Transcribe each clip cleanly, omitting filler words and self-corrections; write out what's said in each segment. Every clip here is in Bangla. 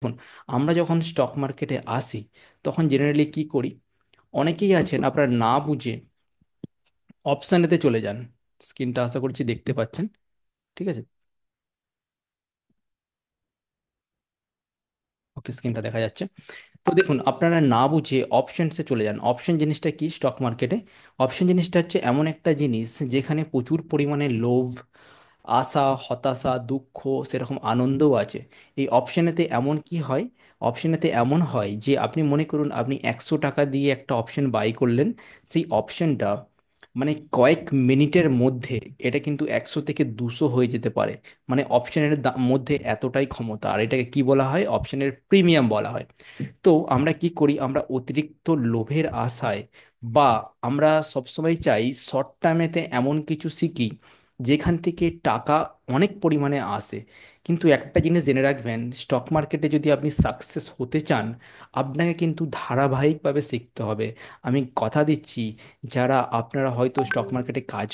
দেখুন, আমরা যখন স্টক মার্কেটে আসি তখন জেনারেলি কি করি? অনেকেই আছেন আপনারা না বুঝে অপশানেতে চলে যান। স্ক্রিনটা আশা করছি দেখতে পাচ্ছেন। ঠিক আছে, ওকে, স্ক্রিনটা দেখা যাচ্ছে। তো দেখুন, আপনারা না বুঝে অপশনসে চলে যান। অপশন জিনিসটা কি স্টক মার্কেটে? অপশন জিনিসটা হচ্ছে এমন একটা জিনিস যেখানে প্রচুর পরিমাণে লোভ, আশা, হতাশা, দুঃখ, সেরকম আনন্দও আছে। এই অপশনেতে এমন কি হয়? অপশনেতে এমন হয় যে আপনি মনে করুন আপনি 100 টাকা দিয়ে একটা অপশন বাই করলেন। সেই অপশনটা মানে কয়েক মিনিটের মধ্যে এটা কিন্তু 100 থেকে 200 হয়ে যেতে পারে। মানে অপশনের মধ্যে এতটাই ক্ষমতা, আর এটাকে কি বলা হয়? অপশনের প্রিমিয়াম বলা হয়। তো আমরা কি করি? আমরা অতিরিক্ত লোভের আশায় বা আমরা সবসময় চাই শর্ট টার্মেতে এমন কিছু শিখি যেখান থেকে টাকা অনেক পরিমাণে আসে। কিন্তু একটা জিনিস জেনে রাখবেন, স্টক মার্কেটে যদি আপনি সাকসেস হতে চান, আপনাকে কিন্তু ধারাবাহিকভাবে শিখতে হবে। আমি কথা দিচ্ছি, যারা আপনারা হয়তো স্টক মার্কেটে কাজ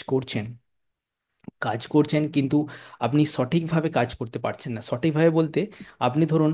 করছেন কিন্তু আপনি সঠিকভাবে কাজ করতে পারছেন না। সঠিকভাবে বলতে, আপনি ধরুন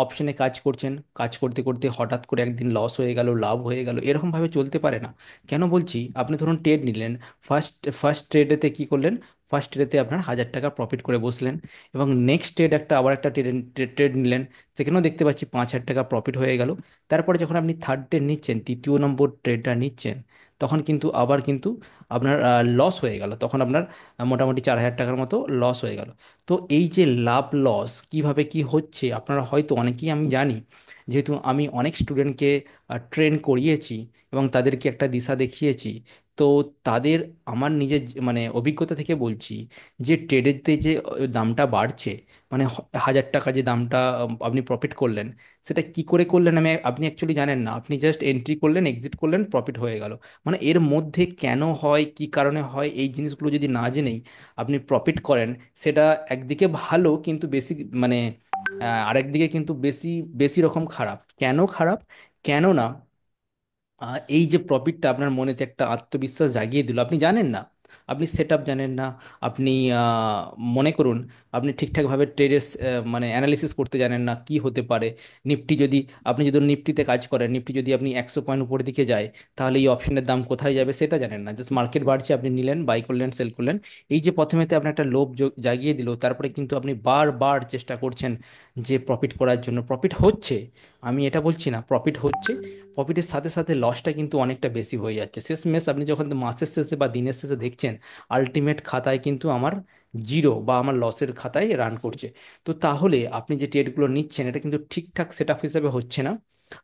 অপশনে কাজ করছেন, কাজ করতে করতে হঠাৎ করে একদিন লস হয়ে গেল, লাভ হয়ে গেল, এরকমভাবে চলতে পারে না। কেন বলছি? আপনি ধরুন ট্রেড নিলেন, ফার্স্ট ফার্স্ট ট্রেডেতে কি করলেন? ফার্স্ট ট্রেডেতে আপনার 1,000 টাকা প্রফিট করে বসলেন, এবং নেক্সট ট্রেড আবার একটা ট্রেড ট্রেড নিলেন, সেখানেও দেখতে পাচ্ছি 5,000 টাকা প্রফিট হয়ে গেল। তারপরে যখন আপনি থার্ড ট্রেড নিচ্ছেন, তৃতীয় নম্বর ট্রেডটা নিচ্ছেন, তখন কিন্তু আবার কিন্তু আপনার লস হয়ে গেল। তখন আপনার মোটামুটি 4,000 টাকার মতো লস হয়ে গেল। তো এই যে লাভ লস কিভাবে কি হচ্ছে, আপনারা হয়তো অনেকেই, আমি জানি, যেহেতু আমি অনেক স্টুডেন্টকে ট্রেন করিয়েছি এবং তাদেরকে একটা দিশা দেখিয়েছি। তো তাদের, আমার নিজের মানে অভিজ্ঞতা থেকে বলছি, যে ট্রেডেতে যে দামটা বাড়ছে, মানে 1,000 টাকা যে দামটা আপনি প্রফিট করলেন, সেটা কি করে করলেন আপনি অ্যাকচুয়ালি জানেন না। আপনি জাস্ট এন্ট্রি করলেন, এক্সিট করলেন, প্রফিট হয়ে গেল। মানে এর মধ্যে কেন হয়, কি কারণে হয়, এই জিনিসগুলো যদি না জেনেই আপনি প্রফিট করেন, সেটা একদিকে ভালো কিন্তু বেশি, মানে আরেকদিকে কিন্তু বেশি বেশি রকম খারাপ। কেন খারাপ? কেন না, এই যে প্রফিটটা আপনার মনেতে একটা আত্মবিশ্বাস জাগিয়ে দিল, আপনি জানেন না, আপনি সেট আপ জানেন না, আপনি আহ, মনে করুন আপনি ঠিকঠাকভাবে ট্রেডের মানে অ্যানালিসিস করতে জানেন না কি হতে পারে। নিফটি যদি, আপনি যদি নিফটিতে কাজ করেন, নিফটি যদি আপনি 100 পয়েন্ট উপরের দিকে যায়, তাহলে এই অপশনের দাম কোথায় যাবে সেটা জানেন না। জাস্ট মার্কেট বাড়ছে, আপনি নিলেন, বাই করলেন, সেল করলেন। এই যে প্রথমেতে আপনার একটা লোভ জাগিয়ে দিল, তারপরে কিন্তু আপনি বারবার চেষ্টা করছেন যে প্রফিট করার জন্য। প্রফিট হচ্ছে, আমি এটা বলছি না, প্রফিট হচ্ছে। প্রফিটের সাথে সাথে লসটা কিন্তু অনেকটা বেশি হয়ে যাচ্ছে। শেষমেশ আপনি যখন মাসের শেষে বা দিনের শেষে দেখছেন, আলটিমেট খাতায় কিন্তু আমার জিরো বা আমার লসের খাতায় রান করছে। তো তাহলে আপনি যে ট্রেডগুলো নিচ্ছেন, এটা কিন্তু ঠিকঠাক সেট আপ হিসাবে হচ্ছে না।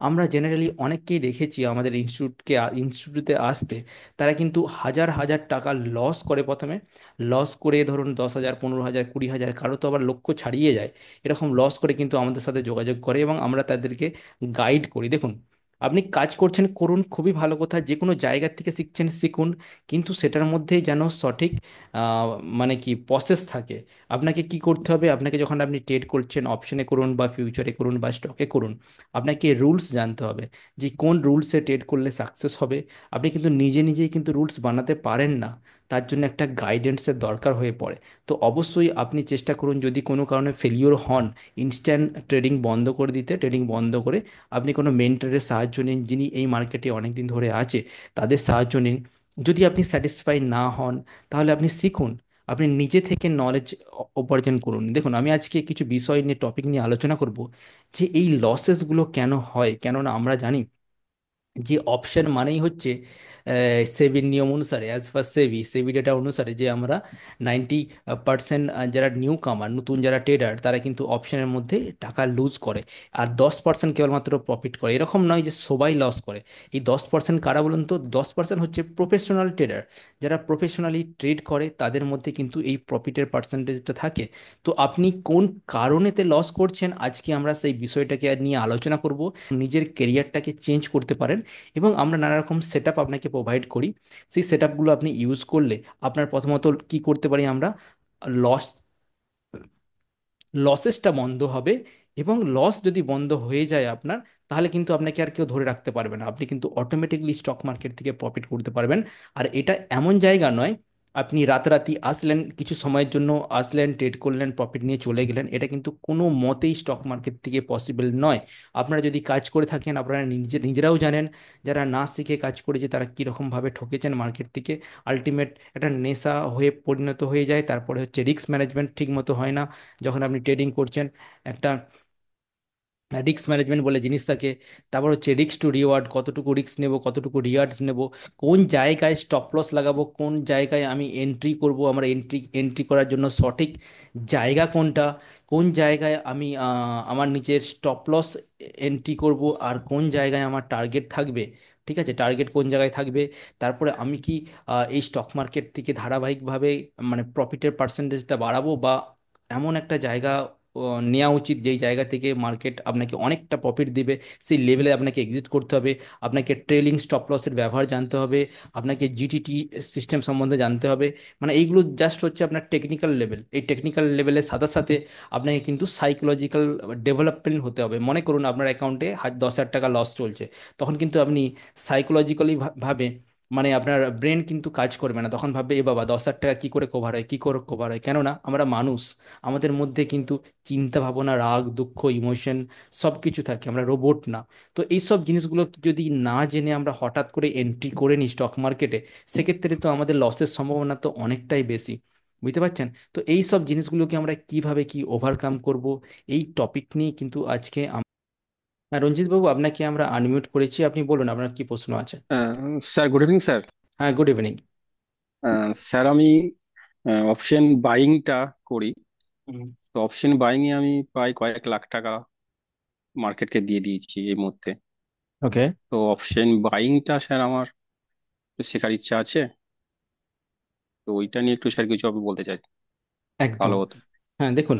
আমরা জেনারেলি অনেককেই দেখেছি আমাদের ইনস্টিটিউটে আসতে, তারা কিন্তু হাজার হাজার টাকা লস করে প্রথমে। লস করে ধরুন 10,000, 15,000, 20,000, কারো তো আবার লক্ষ্য ছাড়িয়ে যায়। এরকম লস করে কিন্তু আমাদের সাথে যোগাযোগ করে এবং আমরা তাদেরকে গাইড করি। দেখুন, আপনি কাজ করছেন, করুন, খুবই ভালো কথা, যে কোনো জায়গা থেকে শিখছেন, শিখুন, কিন্তু সেটার মধ্যে যেন সঠিক আহ, মানে কি প্রসেস থাকে। আপনাকে কি করতে হবে? আপনাকে যখন আপনি ট্রেড করছেন, অপশনে করুন বা ফিউচারে করুন বা স্টকে করুন, আপনাকে রুলস জানতে হবে, যে কোন রুলসে ট্রেড করলে সাকসেস হবে। আপনি কিন্তু নিজে নিজেই কিন্তু রুলস বানাতে পারেন না, তার জন্য একটা গাইডেন্সের দরকার হয়ে পড়ে। তো অবশ্যই আপনি চেষ্টা করুন, যদি কোনো কারণে ফেলিওর হন, ইনস্ট্যান্ট ট্রেডিং বন্ধ করে দিতে। ট্রেডিং বন্ধ করে আপনি কোনো মেন্টরের সাহায্য নিন, যিনি এই মার্কেটে অনেক দিন ধরে আছে, তাদের সাহায্য নিন। যদি আপনি স্যাটিসফাই না হন, তাহলে আপনি শিখুন, আপনি নিজে থেকে নলেজ উপার্জন করুন। দেখুন, আমি আজকে কিছু বিষয় নিয়ে, টপিক নিয়ে আলোচনা করব, যে এই লসেসগুলো কেন হয়। কেননা আমরা জানি যে অপশন মানেই হচ্ছে সেবির নিয়ম অনুসারে, অ্যাজ পার সেবি ডেটা অনুসারে, যে আমরা 90% যারা নিউ কামার, নতুন যারা ট্রেডার, তারা কিন্তু অপশনের মধ্যে টাকা লুজ করে, আর 10% কেবলমাত্র প্রফিট করে। এরকম নয় যে সবাই লস করে। এই 10% কারা বলুন তো? 10% হচ্ছে প্রফেশনাল ট্রেডার। যারা প্রফেশনালি ট্রেড করে তাদের মধ্যে কিন্তু এই প্রফিটের পার্সেন্টেজটা থাকে। তো আপনি কোন কারণেতে লস করছেন, আজকে আমরা সেই বিষয়টাকে নিয়ে আলোচনা করব। নিজের কেরিয়ারটাকে চেঞ্জ করতে পারেন, এবং আমরা নানা রকম সেট আপ আপনাকে প্রোভাইড করি। সেই সেট আপগুলো আপনি ইউজ করলে আপনার প্রথমত কি করতে পারি আমরা, লস লসেসটা বন্ধ হবে। এবং লস যদি বন্ধ হয়ে যায় আপনার, তাহলে কিন্তু আপনাকে আর কেউ ধরে রাখতে পারবে না, আপনি কিন্তু অটোমেটিকলি স্টক মার্কেট থেকে প্রফিট করতে পারবেন। আর এটা এমন জায়গা নয় আপনি রাতারাতি আসলেন, কিছু সময়ের জন্য আসলেন, ট্রেড করলেন, প্রফিট নিয়ে চলে গেলেন, এটা কিন্তু কোনো মতেই স্টক মার্কেট থেকে পসিবল নয়। আপনারা যদি কাজ করে থাকেন, আপনারা নিজেরাও জানেন, যারা না শিখে কাজ করেছে তারা কীরকমভাবে ঠকেছেন মার্কেট থেকে। আলটিমেট একটা নেশা হয়ে পরিণত হয়ে যায়। তারপরে হচ্ছে রিস্ক ম্যানেজমেন্ট ঠিক মতো হয় না। যখন আপনি ট্রেডিং করছেন, একটা রিস্ক ম্যানেজমেন্ট বলে জিনিস থাকে। তারপর হচ্ছে রিস্ক টু রিওয়ার্ড, কতটুকু রিস্ক নেব, কতটুকু রিওয়ার্ডস নেব, কোন জায়গায় স্টপ লস লাগাবো, কোন জায়গায় আমি এন্ট্রি করব, আমার এন্ট্রি করার জন্য সঠিক জায়গা কোনটা, কোন জায়গায় আমি আমার নিজের স্টপ লস এন্ট্রি করব, আর কোন জায়গায় আমার টার্গেট থাকবে। ঠিক আছে, টার্গেট কোন জায়গায় থাকবে, তারপরে আমি কি এই স্টক মার্কেট থেকে ধারাবাহিকভাবে মানে প্রফিটের পার্সেন্টেজটা বাড়াবো, বা এমন একটা জায়গা নেওয়া উচিত যেই জায়গা থেকে মার্কেট আপনাকে অনেকটা প্রফিট দিবে, সেই লেভেলে আপনাকে এক্সিট করতে হবে। আপনাকে ট্রেলিং স্টপ লসের ব্যবহার জানতে হবে, আপনাকে জিটিটি সিস্টেম সম্বন্ধে জানতে হবে। মানে এইগুলো জাস্ট হচ্ছে আপনার টেকনিক্যাল লেভেল। এই টেকনিক্যাল লেভেলের সাথে সাথে আপনাকে কিন্তু সাইকোলজিক্যাল ডেভেলপমেন্ট হতে হবে। মনে করুন আপনার অ্যাকাউন্টে 10,000 টাকা লস চলছে, তখন কিন্তু আপনি সাইকোলজিক্যালি ভাবে, মানে আপনার ব্রেন কিন্তু কাজ করবে না, তখন ভাববে এ বাবা 10,000 টাকা কি করে কভার হয়, কি করে কভার হয়। কেননা আমরা মানুষ, আমাদের মধ্যে কিন্তু চিন্তা ভাবনা, রাগ, দুঃখ, ইমোশন সব কিছু থাকে, আমরা রোবট না। তো এই সব জিনিসগুলো যদি না জেনে আমরা হঠাৎ করে এন্ট্রি করে নিই স্টক মার্কেটে, সেক্ষেত্রে তো আমাদের লসের সম্ভাবনা তো অনেকটাই বেশি। বুঝতে পারছেন? তো এই সব জিনিসগুলোকে আমরা কিভাবে কি ওভারকাম করব, এই টপিক নিয়ে কিন্তু আজকে হ্যাঁ, রঞ্জিত বাবু, আপনাকে আমরা আনমিউট করেছি, আপনি বলুন আপনার কি প্রশ্ন আছে। আহ, স্যার, গুড ইভিনিং স্যার। হ্যাঁ, গুড ইভিনিং। স্যার, আমি অপশন বাইংটা করি। তো অপশন বাইং এ আমি প্রায় কয়েক লাখ টাকা মার্কেটকে দিয়ে দিয়েছি এই মুহূর্তে। ওকে। তো অপশন বাইংটা স্যার আমার একটু শেখার ইচ্ছা আছে। তো ওইটা নিয়ে একটু স্যার কিছু আমি বলতে চাই, একদম। ভালো হতো। হ্যাঁ, দেখুন,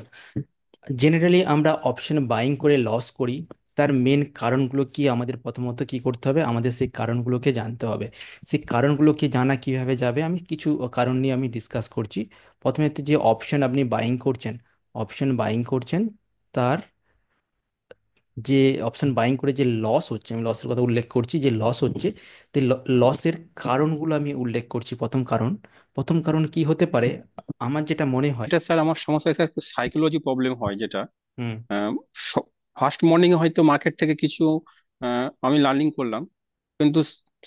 জেনারেলি আমরা অপশন বাইং করে লস করি, তার মেন কারণগুলো কি আমাদের প্রথমত কি করতে হবে, আমাদের সেই কারণগুলোকে জানতে হবে। সেই কারণগুলোকে জানা কিভাবে যাবে, আমি কিছু কারণ নিয়ে আমি ডিসকাস করছি। প্রথমে তো যে অপশন আপনি বাইং করছেন, অপশন বাইং করছেন, তার যে অপশন বাইং করে যে লস হচ্ছে, আমি লসের কথা উল্লেখ করছি, যে লস হচ্ছে, তো লসের কারণগুলো আমি উল্লেখ করছি। প্রথম কারণ কি হতে পারে, আমার যেটা মনে হয়। এটা স্যার আমার সমস্যা, স্যার একটু সাইকোলজি প্রবলেম হয় যেটা হুম। ফার্স্ট মর্নিং এ হয়তো মার্কেট থেকে কিছু আমি লার্নিং করলাম, কিন্তু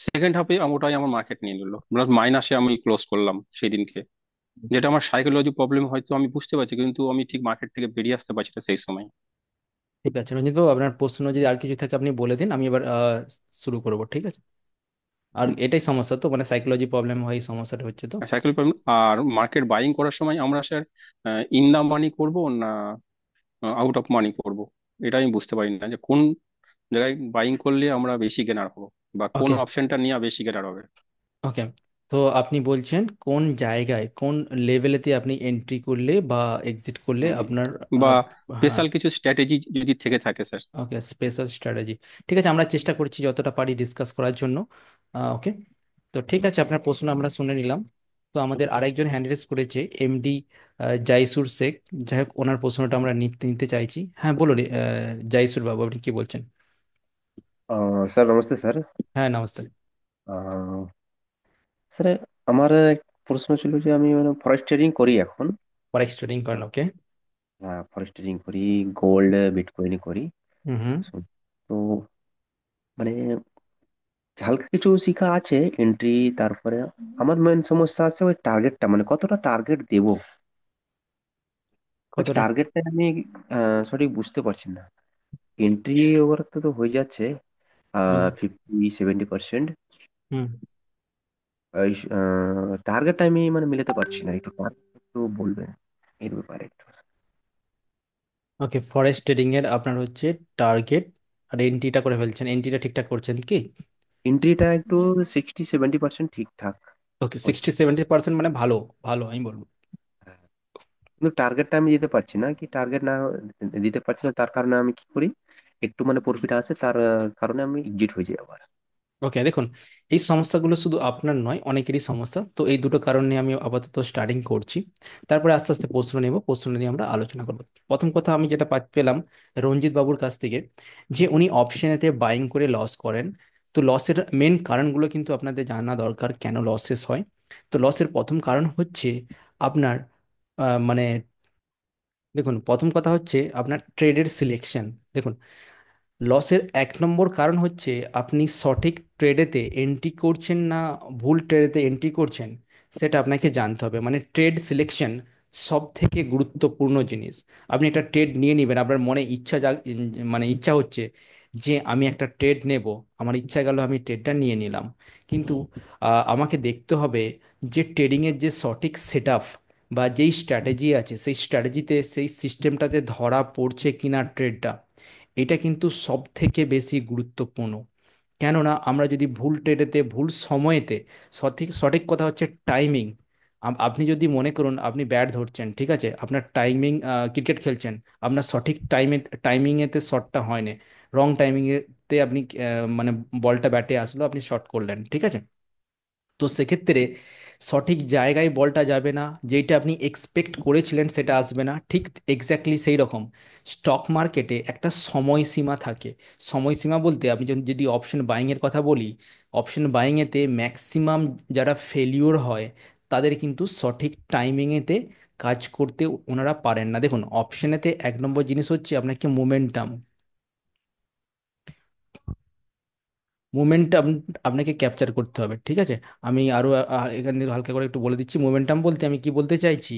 সেকেন্ড হাফে ওটাই আমার মার্কেট নিয়ে নিল, মাইনাসে আমি ক্লোজ করলাম সেই দিনকে। যেটা আমার সাইকোলজি প্রবলেম, হয়তো আমি বুঝতে পারছি কিন্তু আমি ঠিক মার্কেট থেকে বেরিয়ে আসতে পারছি না সেই সময়। ঠিক আছে রঞ্জিত বাবু, আপনার প্রশ্ন যদি আর কিছু থাকে আপনি বলে দিন, আমি এবার শুরু করবো, ঠিক আছে? আর এটাই সমস্যা তো, মানে সাইকোলজি প্রবলেম হয়, এই সমস্যাটা হচ্ছে তো। Cycle problem. আর মার্কেট বাইং করার সময় আমরা স্যার ইন দা মানি করবো না আউট অফ মানি করব, এটা আমি বুঝতে পারি না যে কোন জায়গায় বাইং করলে আমরা বেশি গেনার হবো বা কোন ওকে। অপশনটা নিয়ে বেশি গেনার হবে। ওকে, তো আপনি বলছেন কোন জায়গায়, কোন লেভেলেতে আপনি এন্ট্রি করলে বা এক্সিট করলে হুম। আপনার বা আহ, হ্যাঁ। স্পেশাল কিছু স্ট্র্যাটেজি যদি থেকে থাকে স্যার। ওকে, স্পেশাল স্ট্র্যাটেজি। ঠিক আছে, আমরা চেষ্টা করছি যতটা পারি ডিসকাস করার জন্য। ওকে, তো ঠিক আছে, আপনার প্রশ্ন আমরা শুনে নিলাম। তো আমাদের আরেকজন হ্যান্ড রেজ করেছে, এমডি জাইসুর শেখ। যাই হোক, ওনার প্রশ্নটা আমরা নিতে নিতে চাইছি। হ্যাঁ, বলুন জাইসুর বাবু, আপনি কি বলছেন? Sir namaste sir. হ্যাঁ, নমস্তে। আহ, স্যার আমার এক প্রশ্ন ছিল যে আমি মানে ফরেস্ট ট্রেডিং করি এখন। ফরেক্স ট্রেডিং করেন, ওকে। ফরেস্ট ট্রেডিং করি, গোল্ড বিটকয়েন করি। হুম হুম। তো মানে হালকা কিছু শিখা আছে এন্ট্রি। তারপরে আমার মেন সমস্যা আছে ওই টার্গেটটা, মানে কতটা টার্গেট দেব, ওই কতটা? টার্গেটটা আমি সঠিক বুঝতে পারছি না। এন্ট্রি ওভার তো তো হয়ে যাচ্ছে হুম 50-70%। হুম। ওই টার্গেটটা আমি মানে মিলাতে পারছি না, একটু target একটু বলবেন এর ব্যাপারে একটু। ওকে, ফরেস্ট ট্রেডিং এর আপনার হচ্ছে টার্গেট আর এন্ট্রিটা করে ফেলছেন, এন্ট্রিটা ঠিকঠাক করছেন কি? এন্ট্রিটা একটু 60-70% ঠিকঠাক ওকে, হচ্ছে। 60-70% মানে ভালো, ভালো আমি বলবো। হ্যাঁ। কিন্তু টার্গেটটা আমি দিতে পারছি না, কি টার্গেট না দিতে পারছি না, তার কারণে আমি কি করি, একটু মানে প্রফিট আছে তার কারণে আমি এক্সিট হয়ে যাই আবার। ওকে, দেখুন, এই সমস্যাগুলো শুধু আপনার নয়, অনেকেরই সমস্যা। তো এই দুটো কারণ নিয়ে আমি আপাতত স্টার্টিং করছি, তারপরে আস্তে আস্তে প্রশ্ন নেব, প্রশ্ন নিয়ে আমরা আলোচনা করব। প্রথম কথা আমি যেটা পেলাম রঞ্জিত বাবুর কাছ থেকে, যে উনি অপশনেতে বাইং করে লস করেন। তো লসের মেন কারণগুলো কিন্তু আপনাদের জানা দরকার, কেন লসেস হয়। তো লসের প্রথম কারণ হচ্ছে আপনার মানে দেখুন, প্রথম কথা হচ্ছে আপনার ট্রেডের সিলেকশন। দেখুন, লসের এক নম্বর কারণ হচ্ছে আপনি সঠিক ট্রেডেতে এন্ট্রি করছেন না ভুল ট্রেডেতে এন্ট্রি করছেন, সেটা আপনাকে জানতে হবে। মানে ট্রেড সিলেকশন সব থেকে গুরুত্বপূর্ণ জিনিস। আপনি একটা ট্রেড নিয়ে নেবেন, আপনার মনে ইচ্ছা মানে ইচ্ছা হচ্ছে যে আমি একটা ট্রেড নেব, আমার ইচ্ছা গেল আমি ট্রেডটা নিয়ে নিলাম। কিন্তু আমাকে দেখতে হবে যে ট্রেডিংয়ের যে সঠিক সেট আপ বা যেই স্ট্র্যাটেজি আছে, সেই স্ট্র্যাটেজিতে সেই সিস্টেমটাতে ধরা পড়ছে কিনা ট্রেডটা, এটা কিন্তু সব থেকে বেশি গুরুত্বপূর্ণ। কেননা আমরা যদি ভুল ট্রেডেতে ভুল সময়েতে, সঠিক সঠিক কথা হচ্ছে টাইমিং। আপনি যদি মনে করুন আপনি ব্যাট ধরছেন, ঠিক আছে, আপনার টাইমিং, ক্রিকেট খেলছেন, আপনার সঠিক টাইমিংয়েতে শটটা হয়নি, রং টাইমিংয়েতে আপনি মানে বলটা ব্যাটে আসলো, আপনি শট করলেন, ঠিক আছে। তো সেক্ষেত্রে সঠিক জায়গায় বলটা যাবে না, যেটা আপনি এক্সপেক্ট করেছিলেন সেটা আসবে না, ঠিক এক্স্যাক্টলি সেই রকম স্টক মার্কেটে একটা সময়সীমা থাকে। সময়সীমা বলতে আমি যদি অপশন বাইংয়ের কথা বলি, অপশন বাইংয়েতে ম্যাক্সিমাম যারা ফেলিওর হয় তাদের কিন্তু সঠিক টাইমিংয়েতে কাজ করতে ওনারা পারেন না। দেখুন, অপশনেতে এক নম্বর জিনিস হচ্ছে আপনাকে মোমেন্টাম, মুভমেন্টটা আপনাকে ক্যাপচার করতে হবে, ঠিক আছে। আমি আরো এখানে হালকা করে একটু বলে দিচ্ছি মোমেন্টাম বলতে আমি কি বলতে চাইছি।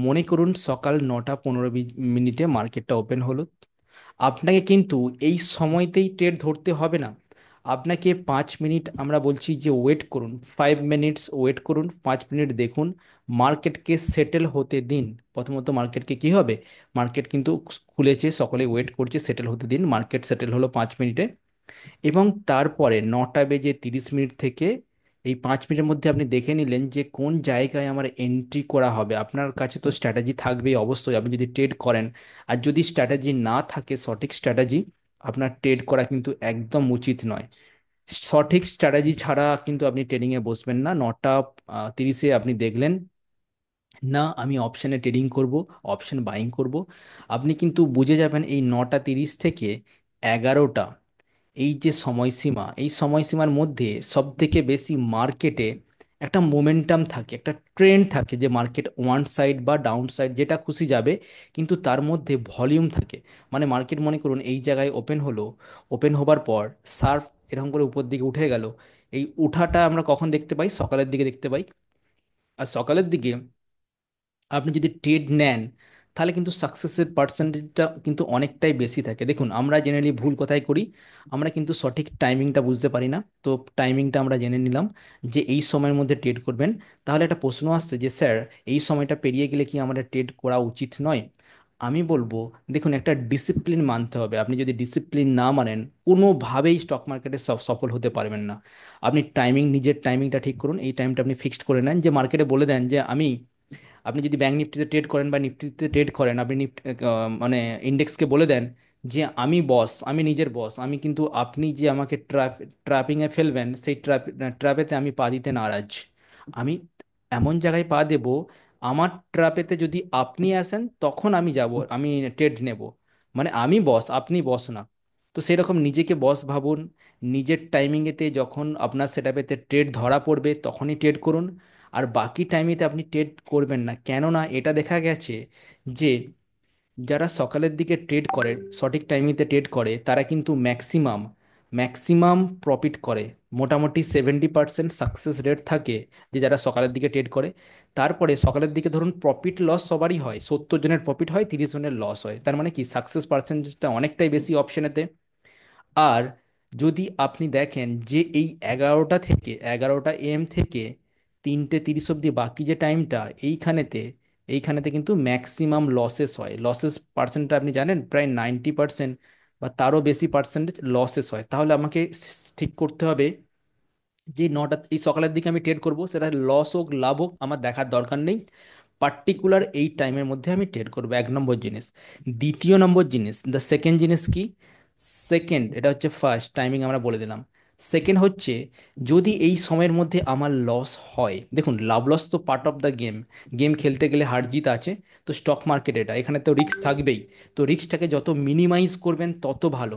মনে করুন সকাল 9টা 15 মিনিটে মার্কেটটা ওপেন হলো, আপনাকে কিন্তু এই সময়তেই ট্রেড ধরতে হবে না। আপনাকে 5 মিনিট, আমরা বলছি যে ওয়েট করুন, 5 মিনিটস ওয়েট করুন, 5 মিনিট দেখুন, মার্কেটকে সেটেল হতে দিন। প্রথমত মার্কেটকে কি হবে, মার্কেট কিন্তু খুলেছে, সকলে ওয়েট করছে, সেটেল হতে দিন। মার্কেট সেটেল হলো 5 মিনিটে, এবং তারপরে 9টা বেজে 30 মিনিট থেকে এই 5 মিনিটের মধ্যে আপনি দেখে নিলেন যে কোন জায়গায় আমার এন্ট্রি করা হবে। আপনার কাছে তো স্ট্র্যাটেজি থাকবেই অবশ্যই, আপনি যদি ট্রেড করেন। আর যদি স্ট্র্যাটেজি না থাকে, সঠিক স্ট্র্যাটেজি, আপনার ট্রেড করা কিন্তু একদম উচিত নয়। সঠিক স্ট্র্যাটেজি ছাড়া কিন্তু আপনি ট্রেডিংয়ে বসবেন না। 9টা 30-এ আপনি দেখলেন না আমি অপশানে ট্রেডিং করব, অপশন বাইং করব, আপনি কিন্তু বুঝে যাবেন এই 9টা 30 থেকে 11টা, এই যে সময়সীমা, এই সময়সীমার মধ্যে সব থেকে বেশি মার্কেটে একটা মোমেন্টাম থাকে, একটা ট্রেন্ড থাকে, যে মার্কেট ওয়ান সাইড বা ডাউন সাইড যেটা খুশি যাবে, কিন্তু তার মধ্যে ভলিউম থাকে। মানে মার্কেট মনে করুন এই জায়গায় ওপেন হলো, ওপেন হবার পর সার্ভ এরকম করে উপর দিকে উঠে গেল। এই উঠাটা আমরা কখন দেখতে পাই, সকালের দিকে দেখতে পাই। আর সকালের দিকে আপনি যদি ট্রেড নেন, তাহলে কিন্তু সাকসেসের পার্সেন্টেজটা কিন্তু অনেকটাই বেশি থাকে। দেখুন, আমরা জেনারেলি ভুল কোথায় করি, আমরা কিন্তু সঠিক টাইমিংটা বুঝতে পারি না। তো টাইমিংটা আমরা জেনে নিলাম যে এই সময়ের মধ্যে ট্রেড করবেন। তাহলে একটা প্রশ্ন আসছে যে স্যার, এই সময়টা পেরিয়ে গেলে কি আমাদের ট্রেড করা উচিত নয়? আমি বলবো, দেখুন, একটা ডিসিপ্লিন মানতে হবে। আপনি যদি ডিসিপ্লিন না মানেন, কোনোভাবেই স্টক মার্কেটে সফল হতে পারবেন না। আপনি টাইমিং, নিজের টাইমিংটা ঠিক করুন, এই টাইমটা আপনি ফিক্সড করে নেন, যে মার্কেটে বলে দেন যে আমি, আপনি যদি ব্যাংক নিফটিতে ট্রেড করেন বা নিফটিতে ট্রেড করেন, আপনি মানে ইন্ডেক্সকে বলে দেন যে আমি বস, আমি নিজের বস, আমি কিন্তু আপনি যে আমাকে ট্র্যাপিংয়ে ফেলবেন, সেই ট্র্যাপেতে আমি পা দিতে নারাজ। আমি এমন জায়গায় পা দেব, আমার ট্র্যাপেতে যদি আপনি আসেন তখন আমি যাব, আমি ট্রেড নেব। মানে আমি বস, আপনি বস না। তো সেরকম নিজেকে বস ভাবুন। নিজের টাইমিংয়েতে যখন আপনার সেটআপেতে ট্রেড ধরা পড়বে তখনই ট্রেড করুন। আর বাকি টাইমেতে আপনি ট্রেড করবেন না। কেননা এটা দেখা গেছে যে যারা সকালের দিকে ট্রেড করে, সঠিক টাইমেতে ট্রেড করে, তারা কিন্তু ম্যাক্সিমাম ম্যাক্সিমাম প্রফিট করে। মোটামুটি 70% সাকসেস রেট থাকে, যে যারা সকালের দিকে ট্রেড করে। তারপরে সকালের দিকে ধরুন প্রফিট লস সবারই হয়, 70 জনের প্রফিট হয়, 30 জনের লস হয়, তার মানে কি সাকসেস পার্সেন্টেজটা অনেকটাই বেশি অপশনেতে। আর যদি আপনি দেখেন যে এই 11টা এম থেকে 3টে 30 অবধি বাকি যে টাইমটা, এইখানেতে কিন্তু ম্যাক্সিমাম লসেস হয়। লসেস পার্সেন্টটা আপনি জানেন, প্রায় 90% বা তারও বেশি পার্সেন্টেজ লসেস হয়। তাহলে আমাকে ঠিক করতে হবে যে এই সকালের দিকে আমি ট্রেড করব, সেটা লস হোক লাভ হোক আমার দেখার দরকার নেই, পার্টিকুলার এই টাইমের মধ্যে আমি ট্রেড করবো, এক নম্বর জিনিস। দ্বিতীয় নম্বর জিনিস, দ্য সেকেন্ড জিনিস কি, সেকেন্ড, এটা হচ্ছে ফার্স্ট টাইমিং আমরা বলে দিলাম। সেকেন্ড হচ্ছে, যদি এই সময়ের মধ্যে আমার লস হয়, দেখুন লাভ লস তো part of the game, game খেলতে গেলে হার জিত আছে। তো স্টক মার্কেট এটা, এখানে তো রিস্ক থাকবেই। তো রিস্কটাকে যত মিনিমাইজ করবেন তত ভালো।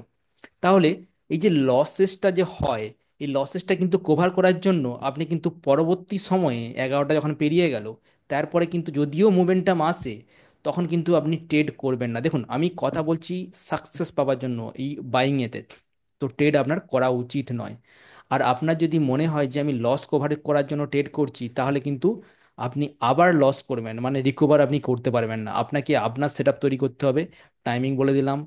তাহলে এই যে লসেসটা যে হয়, এই লসেসটা কিন্তু কভার করার জন্য আপনি কিন্তু পরবর্তী সময়ে 11টা যখন পেরিয়ে গেল, তারপরে কিন্তু যদিও মোমেন্টাম আসে, তখন কিন্তু আপনি ট্রেড করবেন না। দেখুন, আমি কথা বলছি সাকসেস পাওয়ার জন্য এই বাইং এতে। তো ট্রেড আপনার করা উচিত নয়। আর আপনার যদি মনে হয় যে আমি লস কভার করার জন্য ট্রেড করছি, তাহলে কিন্তু আপনি আবার লস করবেন, মানে রিকভার আপনি করতে পারবেন না। আপনাকে আপনার সেট আপ তৈরি করতে হবে। টাইমিং বলে দিলাম,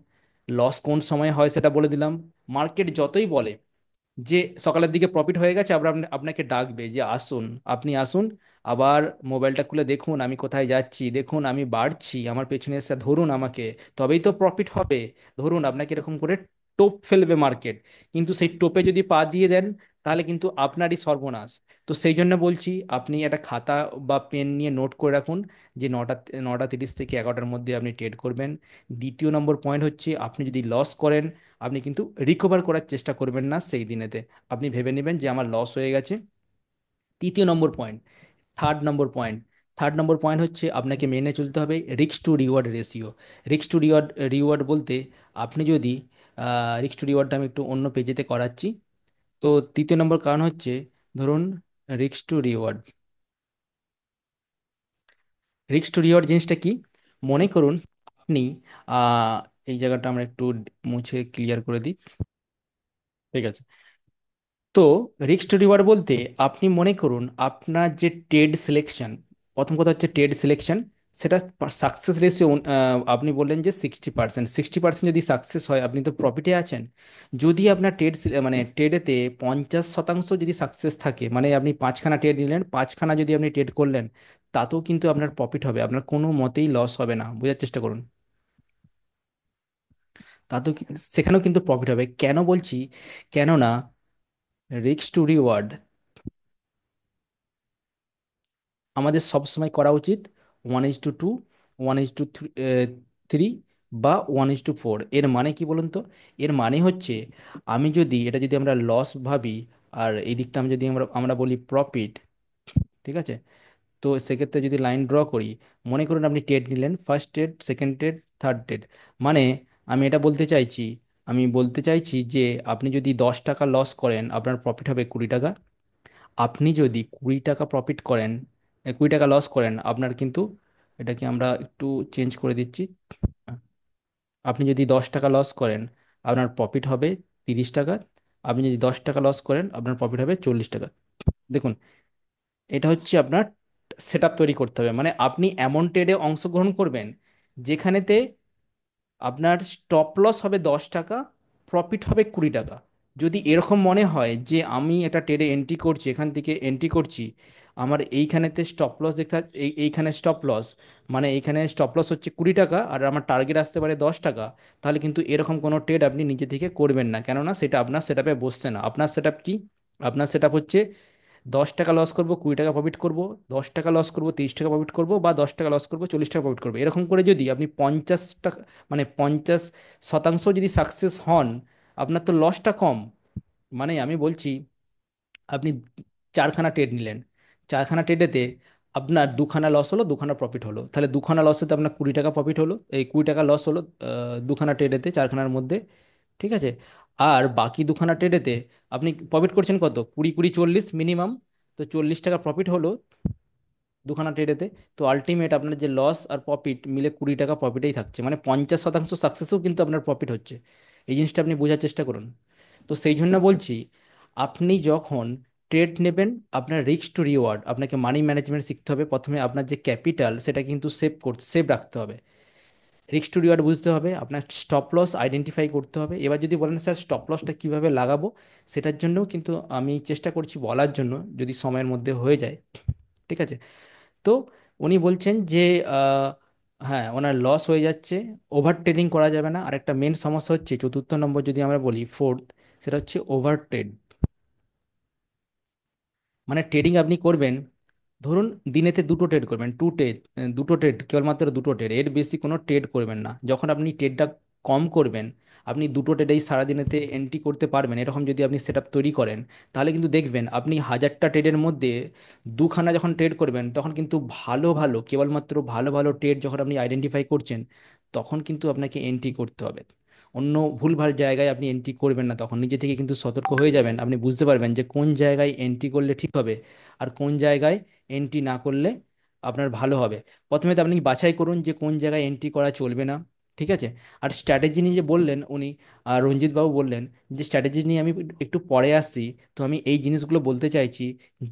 লস কোন সময় হয় সেটা বলে দিলাম। মার্কেট যতই বলে যে সকালের দিকে প্রফিট হয়ে গেছে, আবার আপনাকে ডাকবে যে আসুন, আপনি আসুন, আবার মোবাইলটা খুলে দেখুন আমি কোথায় যাচ্ছি, দেখুন আমি বাড়ছি, আমার পেছনে এসে ধরুন আমাকে, তবেই তো প্রফিট হবে। ধরুন আপনাকে এরকম করে টোপ ফেলবে মার্কেট, কিন্তু সেই টোপে যদি পা দিয়ে দেন, তাহলে কিন্তু আপনারই সর্বনাশ। তো সেই জন্য বলছি, আপনি একটা খাতা বা পেন নিয়ে নোট করে রাখুন যে 9টা 30 থেকে 11টার মধ্যে আপনি ট্রেড করবেন। দ্বিতীয় নম্বর পয়েন্ট হচ্ছে, আপনি যদি লস করেন, আপনি কিন্তু রিকভার করার চেষ্টা করবেন না সেই দিনেতে। আপনি ভেবে নেবেন যে আমার লস হয়ে গেছে। তৃতীয় number point third number point third number point হচ্ছে, আপনাকে মেনে চলতে হবে risk to reward ratio. Risk to reward reward বলতে, আপনি যদি রিস্ক টু রিওয়ার্ডটা আমি একটু অন্য পেজেতে করাচ্ছি। তো তৃতীয় নম্বর কারণ হচ্ছে, ধরুন risk to reward risk to reward জিনিসটা কি, মনে করুন আপনি আহ, এই জায়গাটা আমরা একটু মুছে ক্লিয়ার করে দিই। ঠিক আছে। তো রিস্ক টু রিওয়ার্ড বলতে, আপনি মনে করুন আপনার যে ট্রেড সিলেকশন, প্রথম কথা হচ্ছে ট্রেড সিলেকশন, সেটা সাকসেস রেশিও, আপনি বললেন যে 60%, 60% যদি সাকসেস হয়, আপনি তো প্রফিটে আছেন। যদি আপনার মানে ট্রেডেতে 50% যদি সাকসেস থাকে, মানে আপনি 5খানা ট্রেড নিলেন, 5খানা যদি আপনি ট্রেড করলেন, তাতেও কিন্তু আপনার প্রফিট হবে, আপনার কোনো মতেই লস হবে না। বোঝার চেষ্টা করুন। তাতেও সেখানেও কিন্তু প্রফিট হবে। কেন বলছি? কেননা রিস্ক টু রিওয়ার্ড আমাদের সবসময় করা উচিত 1:2, 1:3, বা 1:4। এর মানে কি বলুন তো? এর মানে হচ্ছে, আমি যদি এটা যদি আমরা লস ভাবি, আর এই দিকটা আমি যদি আমরা আমরা বলি প্রফিট, ঠিক আছে? তো সেক্ষেত্রে যদি লাইন ড্র করি, মনে করুন আপনি ট্রেড নিলেন, first trade, second trade, third trade. মানে আমি এটা বলতে চাইছি, যে আপনি যদি 10 টাকা লস করেন, আপনার প্রফিট হবে 20 টাকা। আপনি যদি 20 টাকা প্রফিট করেন, 20 টাকা লস করেন, আপনার কিন্তু, এটাকে আমরা একটু চেঞ্জ করে দিচ্ছি। আপনি যদি 10 টাকা লস করেন, আপনার প্রফিট হবে 30 টাকা। আপনি যদি 10 টাকা লস করেন, আপনার প্রফিট হবে 40 টাকা। দেখুন, এটা হচ্ছে আপনার সেট আপ তৈরি করতে হবে। মানে আপনি এমন ট্রেডে অংশগ্রহণ করবেন যেখানেতে আপনার স্টপ লস হবে 10 টাকা, প্রফিট হবে 20 টাকা। যদি এরকম মনে হয় যে আমি একটা ট্রেডে এন্ট্রি করছি, এখান থেকে এন্ট্রি করছি, আমার এইখানেতে স্টপ লস দেখতে এইখানে স্টপ লস, মানে এইখানে স্টপ লস হচ্ছে 20 টাকা, আর আমার টার্গেট আসতে পারে 10 টাকা, তাহলে কিন্তু এরকম কোনো ট্রেড আপনি নিজে থেকে করবেন না, কেননা সেটা আপনার সেট আপে বসছে না। আপনার সেট আপ কি? আপনার সেট আপ হচ্ছে 10 টাকা লস করবো, 20 টাকা প্রফিট করবো, 10 টাকা লস করবো, 30 টাকা প্রফিট করবো, বা 10 টাকা লস করবো, 40 টাকা প্রফিট করবো। এরকম করে যদি আপনি 50 টাকা, মানে 50% যদি সাকসেস হন, আপনার তো লসটা কম। মানে আমি বলছি, আপনি 4খানা ট্রেড নিলেন, 4খানা ট্রেডেতে আপনার 2খানা লস হলো, 2খানা প্রফিট হলো, তাহলে 2খানা লসেতে আপনার 20 টাকা প্রফিট হলো, এই 20 টাকা লস হলো 2খানা ট্রেডেতে, 4খানার মধ্যে। ঠিক আছে। আর বাকি 2খানা ট্রেডেতে আপনি প্রফিট করছেন কত? 20, 20, 40 মিনিমাম। তো 40 টাকা প্রফিট হলো 2খানা ট্রেডেতে। তো আলটিমেট আপনার যে লস আর প্রফিট মিলে 20 টাকা প্রফিটেই থাকছে, মানে 50% সাকসেসও কিন্তু আপনার প্রফিট হচ্ছে। এই জিনিসটা আপনি বোঝার চেষ্টা করুন। তো সেই জন্য বলছি, আপনি যখন ট্রেড নেবেন, আপনার রিস্ক টু রিওয়ার্ড, আপনাকে মানি ম্যানেজমেন্ট শিখতে হবে। প্রথমে আপনার যে ক্যাপিটাল, সেটা কিন্তু সেভ রাখতে হবে। রিস্ক টু রিওয়ার্ড বুঝতে হবে, আপনার স্টপ লস আইডেন্টিফাই করতে হবে। এবার যদি বলেন স্যার স্টপ লসটা কিভাবে লাগাবো, সেটার জন্যও কিন্তু আমি চেষ্টা করছি বলার জন্য, যদি সময়ের মধ্যে হয়ে যায়। ঠিক আছে। তো উনি বলছেন যে আহ, হ্যাঁ, ওনার লস হয়ে যাচ্ছে, ওভার ট্রেডিং করা যাবে না। আর একটা মেন সমস্যা হচ্ছে, চতুর্থ নম্বর যদি আমরা বলি, ফোর্থ, সেটা হচ্ছে ওভার ট্রেড। মানে ট্রেডিং আপনি করবেন, ধরুন দিনেতে দুটো ট্রেড করবেন, দুটো ট্রেড, কেবলমাত্র দুটো ট্রেড, এর বেশি কোনো ট্রেড করবেন না। যখন আপনি ট্রেডটা কম করবেন, আপনি দুটো ট্রেডেই সারাদিনেতে এন্ট্রি করতে পারবেন, এরকম যদি আপনি সেট আপ তৈরি করেন, তাহলে কিন্তু দেখবেন আপনি 1000টা ট্রেডের মধ্যে 2খানা যখন ট্রেড করবেন, তখন কিন্তু ভালো ভালো, কেবলমাত্র ভালো ভালো ট্রেড যখন আপনি আইডেন্টিফাই করছেন, তখন কিন্তু আপনাকে এন্ট্রি করতে হবে। অন্য ভুলভাল জায়গায় আপনি এন্ট্রি করবেন না। তখন নিজে থেকে কিন্তু সতর্ক হয়ে যাবেন, আপনি বুঝতে পারবেন যে কোন জায়গায় এন্ট্রি করলে ঠিক হবে আর কোন জায়গায় এন্ট্রি না করলে আপনার ভালো হবে। প্রথমে তো আপনি বাছাই করুন যে কোন জায়গায় এন্ট্রি করা চলবে না, ঠিক আছে। আর স্ট্র্যাটেজি নিয়ে যে বললেন উনি, রঞ্জিত বাবু বললেন যে স্ট্র্যাটেজি নিয়ে আমি একটু পরে আসছি। তো আমি এই জিনিসগুলো বলতে চাইছি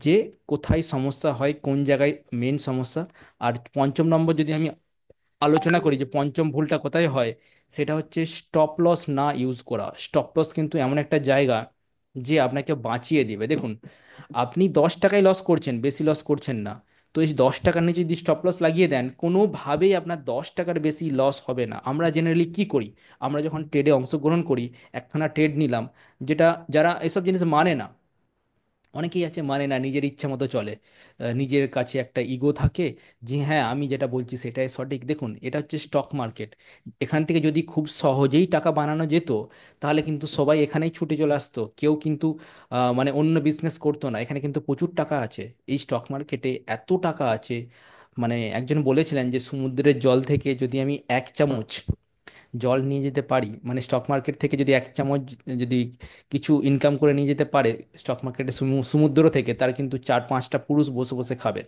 যে কোথায় সমস্যা হয়, কোন জায়গায় মেন সমস্যা। আর পঞ্চম নম্বর যদি আমি আলোচনা করি যে পঞ্চম ভুলটা কোথায় হয়, সেটা হচ্ছে স্টপ লস না ইউজ করা। স্টপ লস কিন্তু এমন একটা জায়গা যে আপনাকে বাঁচিয়ে দিবে। দেখুন, আপনি 10 টাকায় লস করছেন, বেশি লস করছেন না। তো এই 10 টাকার নিচে যদি স্টপ লস লাগিয়ে দেন, কোনোভাবেই আপনার 10 টাকার বেশি লস হবে না। আমরা জেনারেলি কি করি, আমরা যখন ট্রেডে অংশগ্রহণ করি, একখানা ট্রেড নিলাম, যেটা যারা এসব জিনিস মানে না, অনেকেই আছে মানে না, নিজের ইচ্ছা মতো চলে, নিজের কাছে একটা ইগো থাকে যে হ্যাঁ আমি যেটা বলছি সেটাই সঠিক। দেখুন, এটা হচ্ছে স্টক মার্কেট। এখান থেকে যদি খুব সহজেই টাকা বানানো যেত, তাহলে কিন্তু সবাই এখানেই ছুটে চলে আসতো, কেউ কিন্তু মানে অন্য বিজনেস করতো না। এখানে কিন্তু প্রচুর টাকা আছে, এই স্টক মার্কেটে এত টাকা আছে। মানে একজন বলেছিলেন যে সমুদ্রের জল থেকে যদি আমি 1 চামচ জল নিয়ে যেতে পারি, মানে স্টক মার্কেট থেকে যদি 1 চামচ যদি কিছু ইনকাম করে নিয়ে যেতে পারে স্টক মার্কেটে, সমুদ্র থেকে, তার কিন্তু 4-5টা পুরুষ বসে বসে খাবে।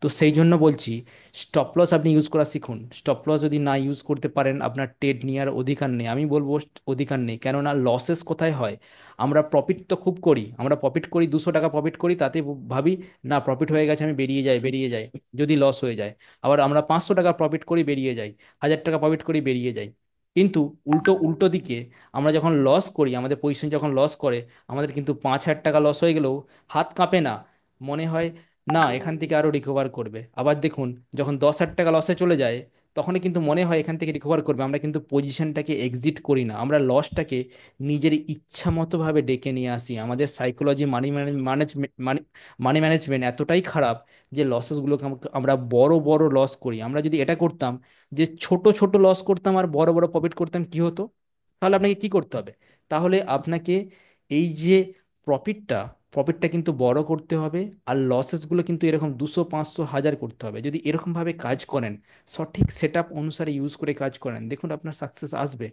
তো সেই জন্য বলছি, স্টপ লস আপনি ইউজ করা শিখুন। স্টপ লস যদি না ইউজ করতে পারেন, আপনার ট্রেড নেওয়ার অধিকার নেই। আমি বলবো অধিকার নেই, কেননা লসেস কোথায় হয়, আমরা প্রফিট তো খুব করি, আমরা প্রফিট করি 200 টাকা প্রফিট করি, তাতে ভাবি না প্রফিট হয়ে গেছে আমি বেরিয়ে যাই, বেরিয়ে যাই, যদি লস হয়ে যায়। আবার আমরা 500 টাকা প্রফিট করি বেরিয়ে যাই, 1000 টাকা প্রফিট করি বেরিয়ে যাই। কিন্তু উল্টো উল্টো দিকে আমরা যখন লস করি, আমাদের পজিশন যখন লস করে, আমাদের কিন্তু 5,000 টাকা লস হয়ে গেলেও হাত কাঁপে না, মনে হয় না এখান থেকে আরো রিকভার করবে। আবার দেখুন, যখন 10,000 টাকা লসে চলে যায়, তখনই কিন্তু মনে হয় এখান থেকে রিকভার করবে, আমরা কিন্তু পজিশনটাকে এক্সিট করি না, আমরা লসটাকে নিজের ইচ্ছা মতো ভাবে ডেকে নিয়ে আসি। আমাদের সাইকোলজি, ম্যানেজমেন্ট, মানি ম্যানেজমেন্ট এতটাই খারাপ যে লসেসগুলোকে আমরা বড় বড় লস করি। আমরা যদি এটা করতাম যে ছোট ছোট লস করতাম আর বড় বড় প্রফিট করতাম, কি হতো? তাহলে আপনাকে কি করতে হবে? তাহলে আপনাকে এই যে প্রফিটটা প্রফিটটা কিন্তু বড় করতে হবে, আর লসেসগুলো কিন্তু এরকম 200, 500, 1000 করতে হবে। যদি এরকমভাবে কাজ করেন, সঠিক সেট আপ অনুসারে ইউজ করে কাজ করেন, দেখুন আপনার সাকসেস আসবে।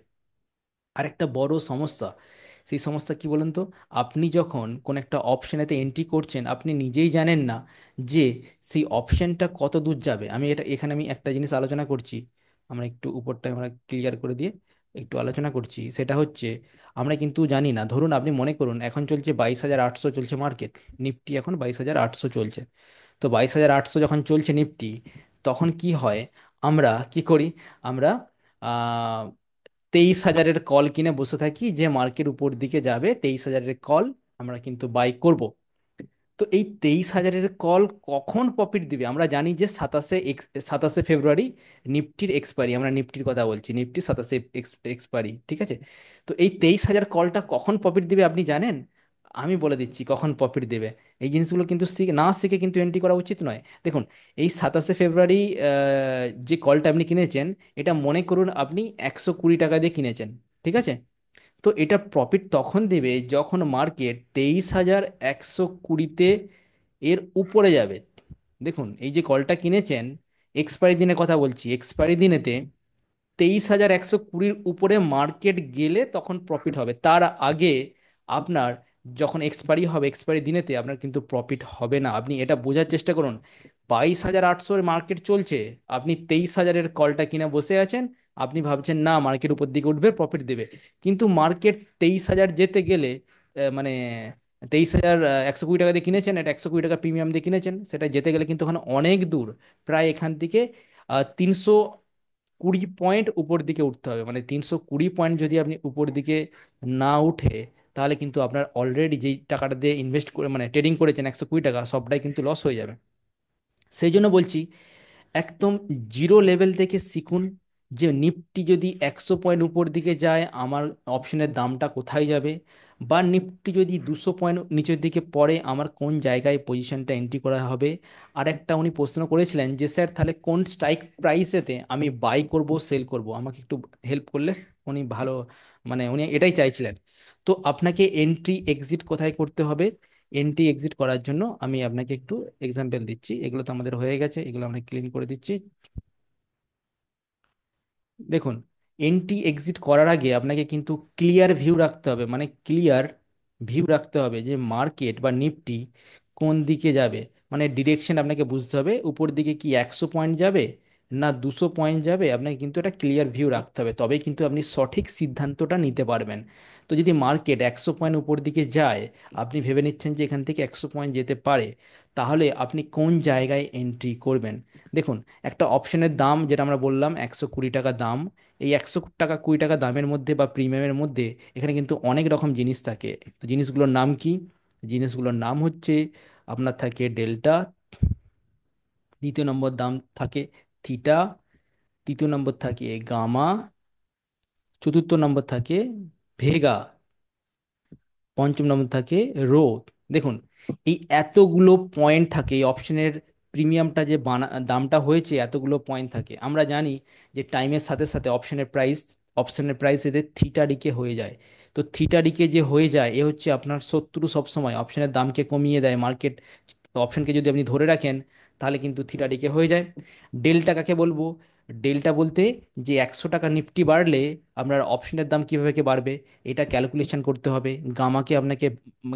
আর একটা বড় সমস্যা, সেই সমস্যা কি বলেন তো, আপনি যখন কোন একটা অপশনেতে এন্ট্রি করছেন, আপনি নিজেই জানেন না যে সেই অপশনটা কত দূর যাবে। আমি এটা এখানে আমি একটা জিনিস আলোচনা করছি, আমরা একটু উপরটা আমরা ক্লিয়ার করে দিয়ে একটু আলোচনা করছি। সেটা হচ্ছে, আমরা কিন্তু জানি না, ধরুন আপনি মনে করুন এখন চলছে 22,800 চলছে মার্কেট, নিফটি এখন 22,800 চলছে। তো 22,800 যখন চলছে নিফটি, তখন কি হয়, আমরা কি করি, আমরা 23,000-এর কল কিনে বসে থাকি যে মার্কেট উপর দিকে যাবে, 23,000-এর কল আমরা কিন্তু বাই করব। তো এই 23,000-এর কল কখন প্রফিট দিবে? আমরা জানি যে 27শে ফেব্রুয়ারি নিফটির এক্সপায়ারি, আমরা নিফটির কথা বলছি, নিফটি 27শে এক্সপায়ারি, ঠিক আছে। তো এই 23,000 কলটা কখন প্রফিট দিবে আপনি জানেন? আমি বলে দিচ্ছি কখন প্রফিট দেবে। এই জিনিসগুলো কিন্তু না শিখে কিন্তু এন্ট্রি করা উচিত নয়। দেখুন, এই 27শে ফেব্রুয়ারি যে কলটা আপনি কিনেছেন, এটা মনে করুন আপনি 120 টাকা দিয়ে কিনেছেন, ঠিক আছে। তো এটা প্রফিট তখন দেবে যখন মার্কেট 23,120-তে এর উপরে যাবে। দেখুন, এই যে কলটা কিনেছেন, এক্সপায়ারি দিনের কথা বলছি, এক্সপায়ারি দিনেতে 23,120-র উপরে মার্কেট গেলে তখন প্রফিট হবে। তার আগে আপনার যখন এক্সপায়ারি হবে, এক্সপায়ারি দিনেতে আপনার কিন্তু প্রফিট হবে না। আপনি এটা বোঝার চেষ্টা করুন, 22,800-এর মার্কেট চলছে, আপনি 23,000-এর কলটা কিনে বসে আছেন, আপনি ভাবছেন না মার্কেট উপর দিকে উঠবে প্রফিট দেবে। কিন্তু মার্কেট 23,000 যেতে গেলে মানে 23,120 টাকা দিয়ে কিনেছেন, এটা 120 টাকা প্রিমিয়াম দিয়ে কিনেছেন, সেটা যেতে গেলে কিন্তু ওখানে অনেক দূর, প্রায় এখান থেকে 320 পয়েন্ট উপর দিকে উঠতে হবে। মানে 320 পয়েন্ট যদি আপনি উপর দিকে না উঠে, তাহলে কিন্তু আপনার অলরেডি যেই টাকাটা দিয়ে ইনভেস্ট করে মানে ট্রেডিং করেছেন 120 টাকা, সবটাই কিন্তু লস হয়ে যাবে। সেই জন্য বলছি, একদম জিরো লেভেল থেকে শিখুন যে নিফটি যদি 100 পয়েন্ট উপর দিকে যায়, আমার অপশনের দামটা কোথায় যাবে, বা নিফটি যদি 200 পয়েন্ট নিচের দিকে পড়ে, আমার কোন জায়গায় পজিশনটা এন্ট্রি করা হবে। আর একটা উনি প্রশ্ন করেছিলেন যে স্যার তাহলে কোন স্ট্রাইক প্রাইসেতে আমি বাই করব, সেল করব, আমাকে একটু হেল্প করলে উনি ভালো, মানে উনি এটাই চাইছিলেন। তো আপনাকে এন্ট্রি এক্সিট কোথায় করতে হবে, এন্ট্রি এক্সিট করার জন্য আমি আপনাকে একটু এক্সাম্পল দিচ্ছি। এগুলো তো আমাদের হয়ে গেছে, এগুলো আমরা ক্লিন করে দিচ্ছি। দেখুন, এন্ট্রি এক্সিট করার আগে আপনাকে কিন্তু ক্লিয়ার ভিউ রাখতে হবে, মানে ক্লিয়ার ভিউ রাখতে হবে যে মার্কেট বা নিফটি কোন দিকে যাবে। মানে ডিরেকশন আপনাকে বুঝতে হবে, উপর দিকে কি 100 পয়েন্ট যাবে না 200 পয়েন্ট যাবে, আপনাকে কিন্তু একটা ক্লিয়ার ভিউ রাখতে হবে, তবেই কিন্তু আপনি সঠিক সিদ্ধান্তটা নিতে পারবেন। তো যদি মার্কেট 100 পয়েন্ট উপর দিকে যায়, আপনি ভেবে নিচ্ছেন যে এখান থেকে 100 পয়েন্ট যেতে পারে, তাহলে আপনি কোন জায়গায় এন্ট্রি করবেন। দেখুন, একটা অপশনের দাম যেটা আমরা বললাম 120 টাকা দাম, এই 100 টাকা 20 টাকা দামের মধ্যে বা প্রিমিয়ামের মধ্যে এখানে কিন্তু অনেক রকম জিনিস থাকে। তো জিনিসগুলোর নাম কি? জিনিসগুলোর নাম হচ্ছে, আপনার থাকে ডেল্টা, দ্বিতীয় নম্বর দাম থাকে থিটা, তৃতীয় নম্বর থাকে গামা, চতুর্থ নম্বর থাকে ভেগা, পঞ্চম নম্বর থাকে রো। দেখুন, এই এতগুলো পয়েন্ট থাকে এই অপশনের, প্রিমিয়ামটা যে দামটা হয়েছে এতগুলো পয়েন্ট থাকে। আমরা জানি যে টাইমের সাথে সাথে অপশনের প্রাইস এদের থিটা ডিকে হয়ে যায়। তো থিটা ডিকে যে হয়ে যায় এ হচ্ছে আপনার শত্রু। সবসময় অপশনের দামকে কমিয়ে দেয় মার্কেট। অপশনকে যদি আপনি ধরে রাখেন তাহলে কিন্তু থিটা ডিকে হয়ে যায়। ডেল্টা কাকে বলবো? ডেল্টা বলতে যে 100 টাকা নিফটি বাড়লে আপনার অপশনের দাম কিভাবে কি বাড়বে, এটা ক্যালকুলেশন করতে হবে। গামাকে আপনাকে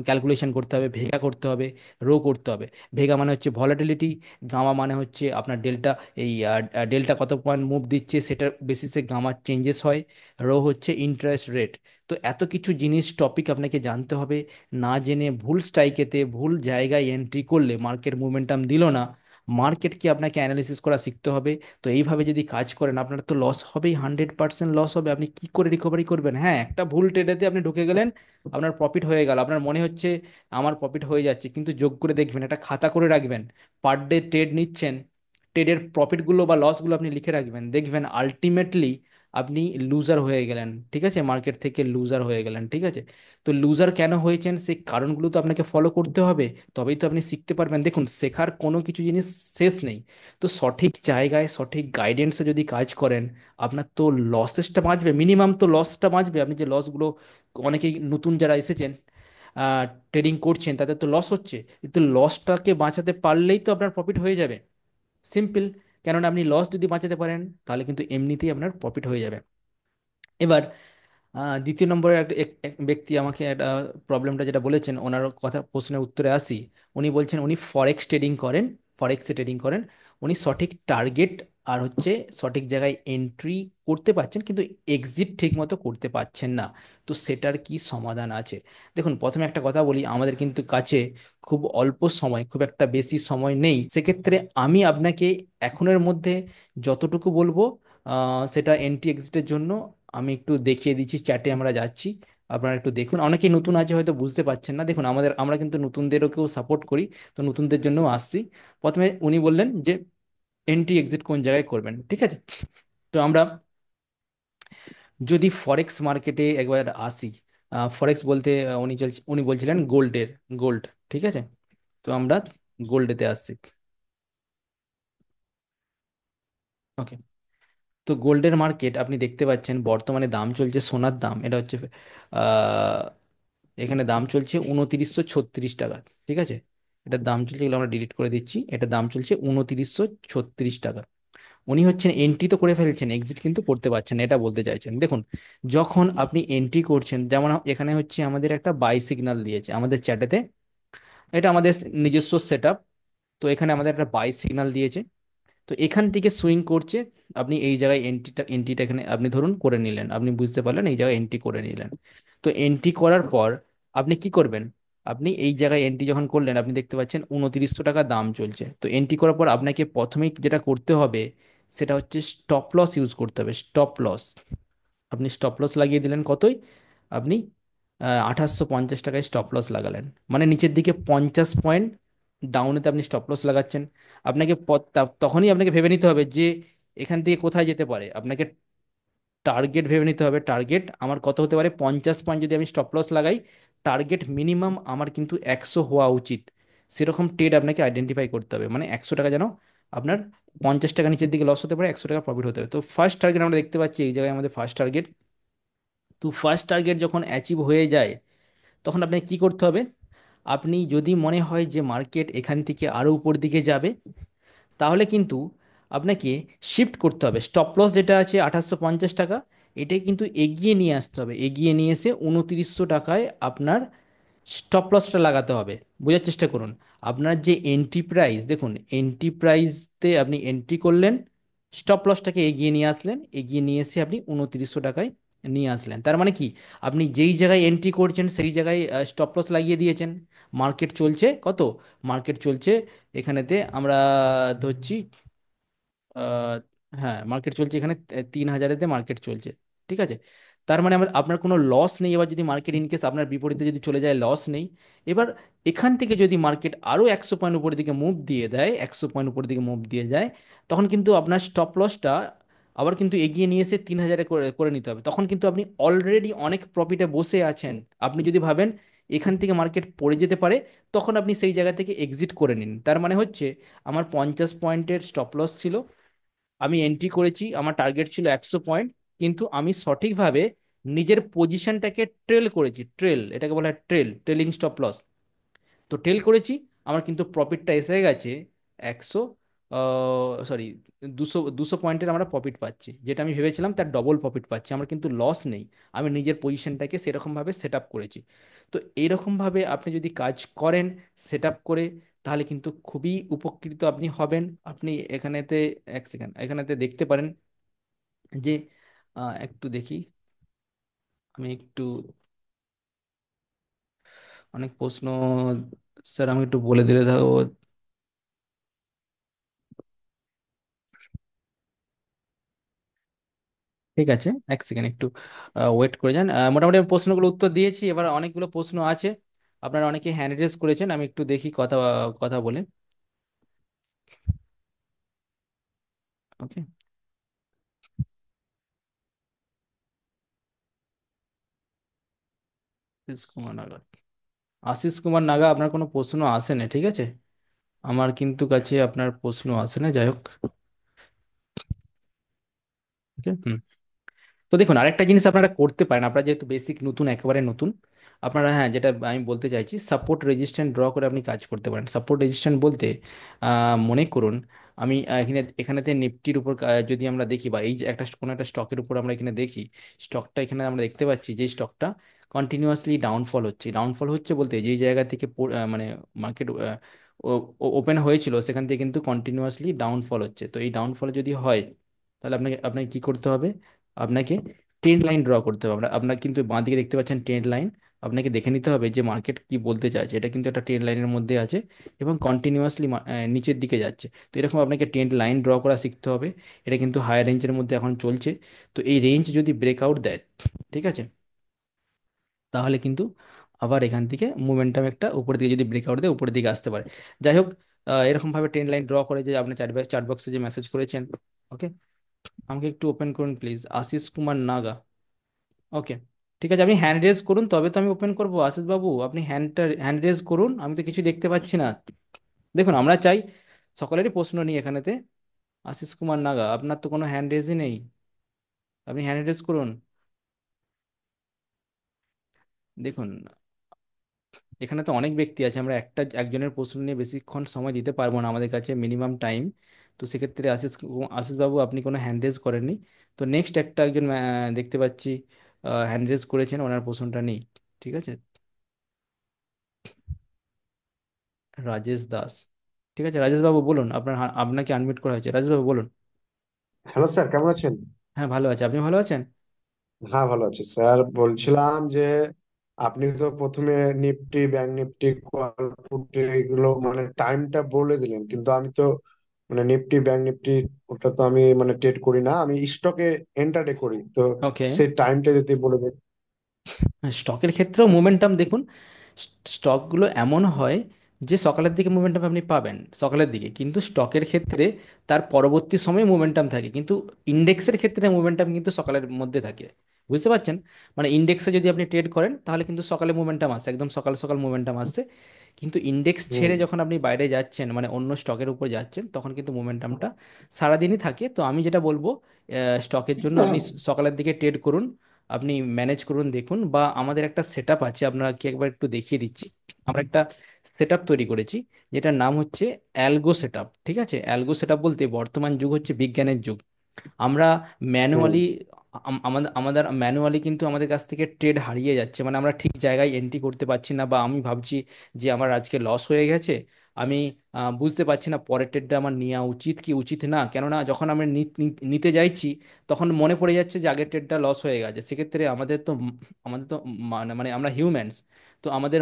ক্যালকুলেশন করতে হবে, ভেগা করতে হবে, রো করতে হবে। ভেগা মানে হচ্ছে ভলাটিলিটি, গামা মানে হচ্ছে আপনার ডেল্টা, এই ডেল্টা কত পয়েন্ট মুভ দিচ্ছে সেটার বেসিসে গামা চেঞ্জেস হয়। রো হচ্ছে ইন্টারেস্ট রেট। তো এত কিছু জিনিস টপিক আপনাকে জানতে হবে। না জেনে ভুল স্ট্রাইকেতে ভুল জায়গায় এন্ট্রি করলে মার্কেট মুভমেন্টাম দিল না। মার্কেটকে আপনাকে অ্যানালিসিস করা শিখতে হবে। তো এইভাবে যদি কাজ করেন আপনার তো লস হবেই, 100% লস হবে। আপনি কি করে রিকভারি করবেন? হ্যাঁ, একটা ভুল ট্রেডেতে আপনি ঢুকে গেলেন, আপনার প্রফিট হয়ে গেল, আপনার মনে হচ্ছে আমার প্রফিট হয়ে যাচ্ছে, কিন্তু যোগ করে দেখবেন, একটা খাতা করে রাখবেন, পার ডে ট্রেড নিচ্ছেন, ট্রেডের প্রফিটগুলো বা লসগুলো আপনি লিখে রাখবেন, দেখবেন আলটিমেটলি আপনি লুজার হয়ে গেলেন। ঠিক আছে, মার্কেট থেকে লুজার হয়ে গেলেন। ঠিক আছে, তো লুজার কেন হয়েছেন সেই কারণগুলো তো আপনাকে ফলো করতে হবে, তবেই তো আপনি শিখতে পারবেন। দেখুন, শেখার কোনো কিছু জিনিস শেষ নেই। তো সঠিক জায়গায় সঠিক গাইডেন্সে যদি কাজ করেন, আপনার তো লসেসটা বাঁচবে, মিনিমাম তো লসটা বাঁচবে। আপনি যে লসগুলো, অনেকেই নতুন যারা এসেছেন ট্রেডিং করছেন তাদের তো লস হচ্ছে, কিন্তু লসটাকে বাঁচাতে পারলেই তো আপনার প্রফিট হয়ে যাবে। সিম্পল। কেননা আপনি লস যদি বাঁচাতে পারেন তাহলে কিন্তু এমনিতেই আপনার প্রফিট হয়ে যাবে। এবার দ্বিতীয় নম্বরে এক ব্যক্তি আমাকে একটা প্রবলেমটা যেটা বলেছেন, ওনার কথা প্রশ্নের উত্তরে আসি। উনি বলছেন উনি ফরেক্স ট্রেডিং করেন, ফরেক্সে ট্রেডিং করেন। উনি সঠিক টার্গেট আর হচ্ছে সঠিক জায়গায় এন্ট্রি করতে পারছেন, কিন্তু এক্সিট ঠিক মতো করতে পারছেন না। তো সেটার কি সমাধান আছে? দেখুন, প্রথমে একটা কথা বলি, আমাদের কিন্তু কাছে খুব অল্প সময়, খুব একটা বেশি সময় নেই। সেক্ষেত্রে আমি আপনাকে এখনের মধ্যে যতটুকু বলবো সেটা এন্ট্রি এক্সিটের জন্য আমি একটু দেখিয়ে দিচ্ছি। চ্যাটে আমরা যাচ্ছি, আপনারা একটু দেখুন। অনেকেই নতুন আছে হয়তো বুঝতে পারছেন না। দেখুন, আমরা কিন্তু নতুনদেরকেও সাপোর্ট করি, তো নতুনদের জন্য আসছি। প্রথমে উনি বললেন যে এন্ট্রি এক্সিট কোন জায়গায় করবেন। ঠিক আছে, তো আমরা যদি ফরেক্স মার্কেটে একবার আসি, ফরেক্স বলতে উনি বলছিলেন গোল্ড। ঠিক আছে, তো আমরা গোল্ডেতে আসছি। ওকে, তো গোল্ডের মার্কেট আপনি দেখতে পাচ্ছেন বর্তমানে দাম চলছে, সোনার দাম এটা হচ্ছে আহ, এখানে দাম চলছে 2936 টাকা। ঠিক আছে, এটার দাম চলছে, এগুলো আমরা ডিলিট করে দিচ্ছি, এটার দাম চলছে 2936 টাকা। উনি হচ্ছেন এন্ট্রি তো করে ফেলছেন, এক্সিট কিন্তু করতে পারছেন না, এটা বলতে চাইছেন। দেখুন, যখন আপনি এন্ট্রি করছেন, যেমন এখানে হচ্ছে আমাদের একটা বাই সিগন্যাল দিয়েছে আমাদের চ্যাটেতে, এটা আমাদের নিজস্ব সেট আপ। তো এখানে আমাদের একটা বাই সিগন্যাল দিয়েছে, তো এখান থেকে সুইং করছে। আপনি এই জায়গায় এন্ট্রিটা এখানে আপনি ধরুন করে নিলেন, আপনি বুঝতে পারলেন এই জায়গায় এন্ট্রি করে নিলেন। তো এন্ট্রি করার পর আপনি কি করবেন? আপনি এই জায়গায় এন্ট্রি যখন করলেন, আপনি দেখতে পাচ্ছেন 2900 টাকা দাম চলছে। তো এন্ট্রি করার পর আপনাকে প্রথমেই যেটা করতে হবে সেটা হচ্ছে স্টপ লস ইউজ করতে হবে। স্টপ লস, আপনি স্টপ লস লাগিয়ে দিলেন কতই? আপনি 2850 টাকায় স্টপ লস লাগালেন, মানে নিচের দিকে 50 পয়েন্ট ডাউনেতে আপনি স্টপ লস লাগাচ্ছেন। আপনাকে তখনই আপনাকে ভেবে নিতে হবে যে এখান থেকে কোথায় যেতে পারে। আপনাকে টার্গেট ভেবে নিতে হবে, টার্গেট আমার কত হতে পারে, 50 পয়েন্ট যদি আমি স্টপ লস লাগাই, টার্গেট মিনিমাম আমার কিন্তু 100 হওয়া উচিত। সেরকম ট্রেড আপনাকে আইডেন্টিফাই করতে হবে, মানে 100 টাকা যেন আপনার 50 টাকা নিচের দিকে লস হতে পারে, 100 টাকা প্রফিট হতে হবে। তো ফার্স্ট টার্গেট আমরা দেখতে পাচ্ছি এই জায়গায় আমাদের ফার্স্ট টার্গেট। তো ফার্স্ট টার্গেট যখন অ্যাচিভ হয়ে যায় তখন আপনাকে কি করতে হবে? আপনি যদি মনে হয় যে মার্কেট এখান থেকে আরো উপর দিকে যাবে, তাহলে কিন্তু আপনাকে শিফট করতে হবে। স্টপ লস যেটা আছে 2850 টাকা, এটাই কিন্তু এগিয়ে নিয়ে আসতে হবে, এগিয়ে নিয়ে এসে 2900 টাকায় আপনার স্টপ লসটা লাগাতে হবে। বোঝার চেষ্টা করুন, আপনার যে এন্ট্রি প্রাইস, দেখুন এন্ট্রি প্রাইসতে আপনি এন্ট্রি করলেন, স্টপ লসটাকে এগিয়ে নিয়ে আসলেন, এগিয়ে নিয়ে এসে আপনি 2900 টাকায় নিয়ে আসলেন। তার মানে কি, আপনি যেই জায়গায় এন্ট্রি করছেন সেই জায়গায় স্টপ লস লাগিয়ে দিয়েছেন। মার্কেট চলছে কত, মার্কেট চলছে এখানেতে আমরা ধরছি, আহ, হ্যাঁ মার্কেট চলছে এখানে 3000-এতে মার্কেট চলছে, ঠিক আছে। তার মানে আপনার কোনো লস নেই। এবার যদি মার্কেট ইনকেস আপনার বিপরীতে যদি চলে যায়, লস নেই। এবার এখান থেকে যদি মার্কেট আরো 100 পয়েন্ট উপরের দিকে মুভ দিয়ে দেয়, 100 পয়েন্ট উপরের দিকে মুভ দিয়ে যায়, তখন কিন্তু আপনার স্টপ লসটা আবার কিন্তু এগিয়ে নিয়ে এসে 3000-এ করে করে নিতে হবে। তখন কিন্তু আপনি অলরেডি অনেক প্রফিটে বসে আছেন। আপনি যদি ভাবেন এখান থেকে মার্কেট পড়ে যেতে পারে, তখন আপনি সেই জায়গা থেকে এক্সিট করে নিন। তার মানে হচ্ছে আমার 50 পয়েন্টের স্টপ লস ছিল, আমি এন্ট্রি করেছি, আমার টার্গেট ছিল 100 পয়েন্ট, কিন্তু আমি সঠিকভাবে নিজের পজিশনটাকে ট্রেল করেছি। ট্রেল, এটাকে বলা হয় ট্রেল, ট্রেলিং স্টপ লস। তো টেল করেছি, আমার কিন্তু প্রফিটটা এসে গেছে 100, সরি, 200 পয়েন্টের আমরা প্রফিট পাচ্ছি, যেটা আমি ভেবেছিলাম তার ডবল প্রফিট পাচ্ছি। আমার কিন্তু লস নেই, আমি নিজের পজিশনটাকে সেরকমভাবে সেট আপ করেছি। তো এইরকমভাবে আপনি যদি কাজ করেন সেট আপ করে, তাহলে কিন্তু খুবই উপকৃত আপনি হবেন। আপনি এখানেতে, এক সেকেন্ড, এখানেতে দেখতে পারেন যে একটু দেখি, আমি একটু, অনেক প্রশ্ন, স্যার আমি একটু বলে দিলে থাকবো। ঠিক আছে, এক সেকেন্ড একটু ওয়েট করে যান। মোটামুটি আমি প্রশ্নগুলো উত্তর দিয়েছি, এবার অনেকগুলো প্রশ্ন আছে, আপনারা অনেকে হ্যান্ড রেজ করেছেন, আমি একটু দেখি কথা কথা বলে। ওকে, আশিস কুমার নাগা, আশিস কুমার নাগা আপনার কোনো প্রশ্ন আসে না, ঠিক আছে। আমার কিন্তু কাছে আপনার প্রশ্ন আসে না, যাই হোক। ওকে, তো দেখুন আরেকটা জিনিস আপনারা করতে পারেন, আপনারা যেহেতু বেসিক নতুন, একেবারে নতুন, আপনারা, হ্যাঁ যেটা আমি বলতে চাইছি, সাপোর্ট রেজিস্ট্যান্ট ড্র করে আপনি কাজ করতে পারেন। সাপোর্ট রেজিস্ট্যান্ট বলতে মনে করুন আমি এখানেতে নিফটির উপর যদি আমরা দেখি, বা এই যে একটা কোনো একটা স্টকের উপর আমরা এখানে দেখি, স্টকটা এখানে আমরা দেখতে পাচ্ছি যে স্টকটা কন্টিনিউয়াসলি ডাউনফল হচ্ছে। ডাউনফল হচ্ছে বলতে যেই জায়গা থেকে মানে মার্কেট ওপেন হয়েছিল সেখান থেকে কিন্তু কন্টিনিউয়াসলি ডাউনফল হচ্ছে। তো এই ডাউনফল যদি হয়, তাহলে আপনাকে আপনাকে কি করতে হবে, আপনাকে ট্রেন্ড লাইন ড্র করতে হবে। আপনার কিন্তু বাঁ দিকে দেখতে পাচ্ছেন ট্রেন্ড লাইন, আপনাকে দেখে নিতে হবে যে মার্কেট কি বলতে চাইছে। এটা কিন্তু একটা ট্রেন্ড লাইনের মধ্যে আছে এবং কন্টিনিউয়াসলি নিচের দিকে যাচ্ছে। তো এরকম আপনাকে ট্রেন্ড লাইন ড্র করা শিখতে হবে। এটা কিন্তু হায়ার রেঞ্জের মধ্যে এখন চলছে। তো এই রেঞ্জ যদি ব্রেকআউট দেয়, ঠিক আছে, তাহলে কিন্তু আবার এখান থেকে মোমেন্টাম একটা উপরের দিকে যদি ব্রেকআউট দেয়, উপরের দিকে আসতে পারে। যাই হোক, এরকম ভাবে ট্রেন্ড লাইন ড্র করে যে আপনি চার্ট বক্সে যে মেসেজ করেছেন। ওকে, আমাকে একটু ওপেন করুন প্লিজ, আশিস কুমার নাগা। ওকে, ঠিক আছে, আপনি হ্যান্ড রেজ করুন তবে তো আমি ওপেন করবো। আশিস বাবু আপনি হ্যান্ড রেজ করুন, আমি তো কিছু দেখতে পাচ্ছি না। দেখুন আমরা চাই সকলেরই প্রশ্ন নিই এখানেতে। আশিস কুমার নাগা, আপনার তো কোনো হ্যান্ড রেজই নেই, আপনি হ্যান্ড রেজ করুন। দেখুন এখানে তো অনেক ব্যক্তি আছে, আমরা একজনের প্রশ্ন নিয়ে বেশিক্ষণ সময় দিতে পারবো না, আমাদের কাছে মিনিমাম টাইম। তো সেক্ষেত্রে আশিস বাবু আপনি কোনো হ্যান্ড রেজ করেননি। তো নেক্সট একটা একজন দেখতে পাচ্ছি হ্যান্ড রেজ করেছেন, ওনার প্রশ্নটা নেই, ঠিক আছে। রাজেশ দাস, ঠিক আছে রাজেশ বাবু বলুন, আপনাকে আনমিউট করা হয়েছে, রাজেশ বাবু বলুন। হ্যালো স্যার, কেমন আছেন? হ্যাঁ ভালো আছে, আপনি ভালো আছেন? হ্যাঁ, ভালো আছি স্যার। বলছিলাম যে আপনি তো প্রথমে Nifty, bank Nifty, call put এগুলো মানে টাইমটা বলে দিলেন, কিন্তু আমি তো মানে নিফটি, ব্যাংক নিফটি ওটা তো আমি মানে ট্রেড করি না, আমি স্টকে এন্টারডে করি। তো ওকে, সেই টাইমটা যদি বলে দেন। স্টকের ক্ষেত্রেও মোমেন্টাম দেখুন, স্টকগুলো এমন হয় যে সকালের দিকে মোমেন্টাম আপনি পাবেন সকালের দিকে, কিন্তু স্টকের ক্ষেত্রে তার পরবর্তী সময়ে মোমেন্টাম থাকে, কিন্তু ইন্ডেক্সের ক্ষেত্রে মোমেন্টাম কিন্তু সকালের মধ্যে থাকে। বুঝতে পারছেন, মানে ইন্ডেক্সে যদি আপনি ট্রেড করেন তাহলে কিন্তু সকালে মোমেন্টাম আসে, একদম সকাল সকাল মোমেন্টাম আসে। কিন্তু ইন্ডেক্স হুম। ছেড়ে যখন আপনি বাইরে যাচ্ছেন, মানে অন্য স্টকের উপর যাচ্ছেন, তখন কিন্তু মোমেন্টামটা সারাদিনই থাকে। তো আমি যেটা বলবো, স্টকের জন্য আপনি সকালের দিকে ট্রেড করুন, আপনি ম্যানেজ করুন দেখুন, বা আমাদের একটা সেট আপ আছে, আপনাকে একবার একটু দেখিয়ে দিচ্ছি। আমরা একটা সেট আপ তৈরি করেছি, যেটার নাম হচ্ছে অ্যালগো সেট আপ। ঠিক আছে, অ্যালগো সেট আপ বলতে বর্তমান যুগ হচ্ছে বিজ্ঞানের যুগ। আমরা হুম। ম্যানুয়ালি আমাদের আমাদের ম্যানুয়ালি কিন্তু আমাদের কাছ থেকে ট্রেড হারিয়ে যাচ্ছে, মানে আমরা ঠিক জায়গায় এন্ট্রি করতে পারছি না, বা আমি ভাবছি যে আমার আজকে লস হয়ে গেছে, আমি বুঝতে পারছি না পরের ট্রেডটা আমার নেওয়া উচিত কি উচিত না, কেননা যখন আমি নিতে যাইছি তখন মনে পড়ে যাচ্ছে যে আগের ট্রেডটা লস হয়ে গেছে। সেক্ষেত্রে আমাদের তো মানে মানে আমরা হিউম্যানস, তো আমাদের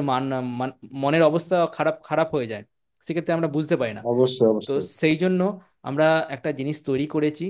মনের অবস্থা খারাপ খারাপ হয়ে যায়, সেক্ষেত্রে আমরা বুঝতে পারি না। অবশ্যই তো অবশ্যই। সেই জন্য আমরা একটা জিনিস তৈরি করেছি,